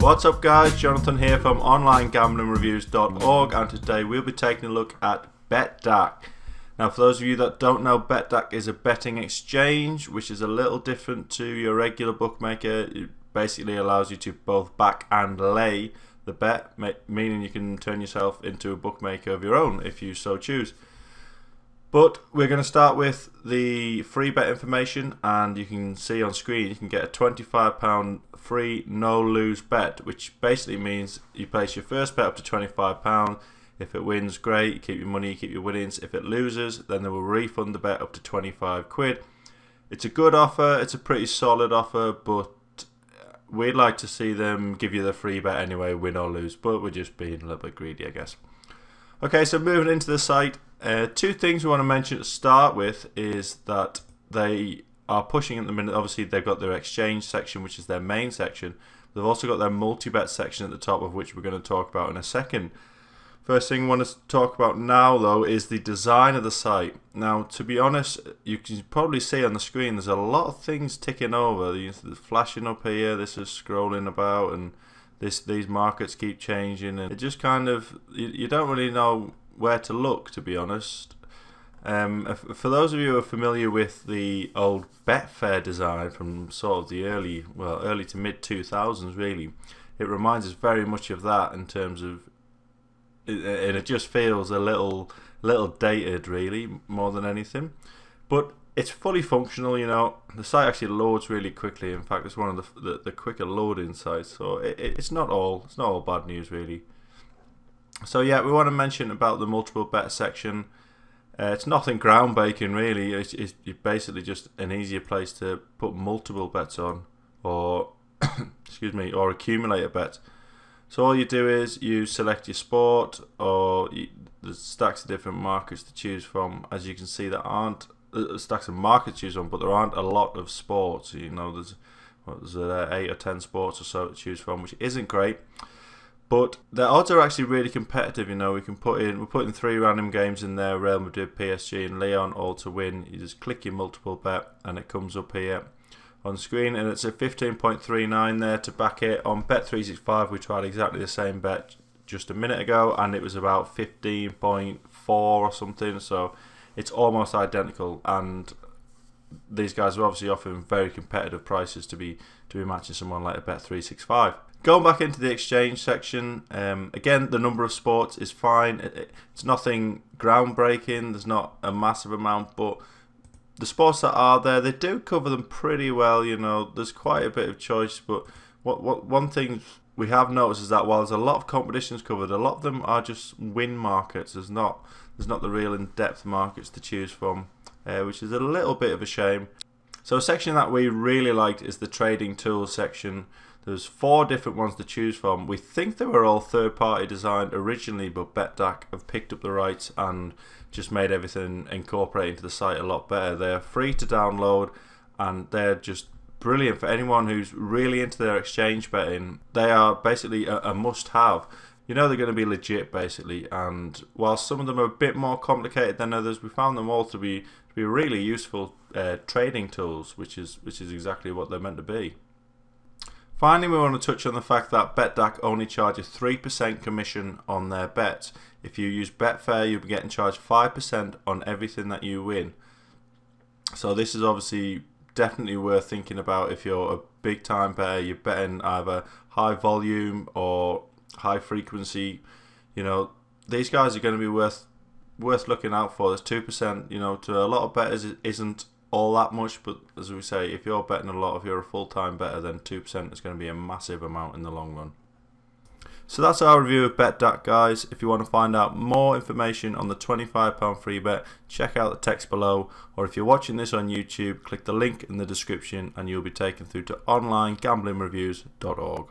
What's up guys, Jonathan here from OnlineGamblingReviews.org, and today we'll be taking a look at BetDaq. Now for those of you that don't know, BetDaq is a betting exchange which is a little different to your regular bookmaker. It basically allows you to both back and lay the bet, meaning you can turn yourself into a bookmaker of your own if you so choose. But we're going to start with the free bet information, and you can see on screen you can get a £25 free no lose bet, which basically means you place your first bet up to £25. If it wins, great, you keep your money, you keep your winnings. If it loses, then they will refund the bet up to 25 quid. It's a good offer, it's a pretty solid offer, but we'd like to see them give you the free bet anyway, win or lose, but we're just being a little bit greedy, I guess. Okay, so moving into the site, two things we want to mention to start with is that they are pushing at the minute. Obviously they've got their exchange section, which is their main section. They've also got their multi-bet section at the top, of which we're going to talk about in a second. First thing I want to talk about now though is the design of the site. Now to be honest, you can probably see on the screen there's a lot of things ticking over. There's flashing up here, this is scrolling about, and these markets keep changing, and it just kind of, you don't really know where to look, to be honest. For those of you who are familiar with the old Betfair design from sort of the early to mid 2000s, really, it reminds us very much of that in terms of, and it just feels a little dated, really, more than anything. But it's fully functional, you know. The site actually loads really quickly. In fact, it's one of the quicker loading sites, so it's not all bad news, really. So yeah, we want to mention about the multiple bet section. It's nothing groundbreaking, really. It's basically just an easier place to put multiple bets on, or excuse me, or accumulate a bet. So all you do is you select your sport, or there's stacks of different markets to choose from. As you can see, there aren't stacks of markets to choose from, but there aren't a lot of sports. You know, there's 8 or 10 sports or so to choose from, which isn't great. But the odds are actually really competitive. You know, we're putting 3 random games in there: Real Madrid, PSG, and Lyon, all to win. You just click your multiple bet, and it comes up here on screen, and it's a 15.39 there to back it. On Bet365 we tried exactly the same bet just a minute ago, and it was about 15.4 or something, so it's almost identical, and these guys are obviously offering very competitive prices to be matching someone like a Bet365. Going back into the exchange section, again, the number of sports is fine. It's nothing groundbreaking, there's not a massive amount, but the sports that are there, they do cover them pretty well. You know, there's quite a bit of choice, but one thing we have noticed is that while there's a lot of competitions covered, a lot of them are just win markets. There's not the real in-depth markets to choose from, which is a little bit of a shame. So a section that we really liked is the trading tools section. There's 4 different ones to choose from. We think they were all third-party designed originally, but BetDaq have picked up the rights and just made everything incorporate into the site a lot better. They're free to download, and they're just brilliant for anyone who's really into their exchange betting. They are basically a must-have. You know they're going to be legit, basically, and while some of them are a bit more complicated than others, we found them all to be really useful trading tools, which is exactly what they're meant to be. Finally, we want to touch on the fact that BetDaq only charges 3% commission on their bets. If you use Betfair, you'll be getting charged 5% on everything that you win. So this is obviously definitely worth thinking about if you're a big time bettor. You're betting either high volume or high frequency. You know, these guys are going to be worth looking out for. There's 2%, you know, to a lot of bettors it isn't all that much, but as we say, if you're betting a lot, if you're a full-time bettor, then 2% is going to be a massive amount in the long run. So that's our review of BetDaq, guys. If you want to find out more information on the £25 free bet, check out the text below, or if you're watching this on YouTube, click the link in the description and you'll be taken through to OnlineGamblingReviews.org.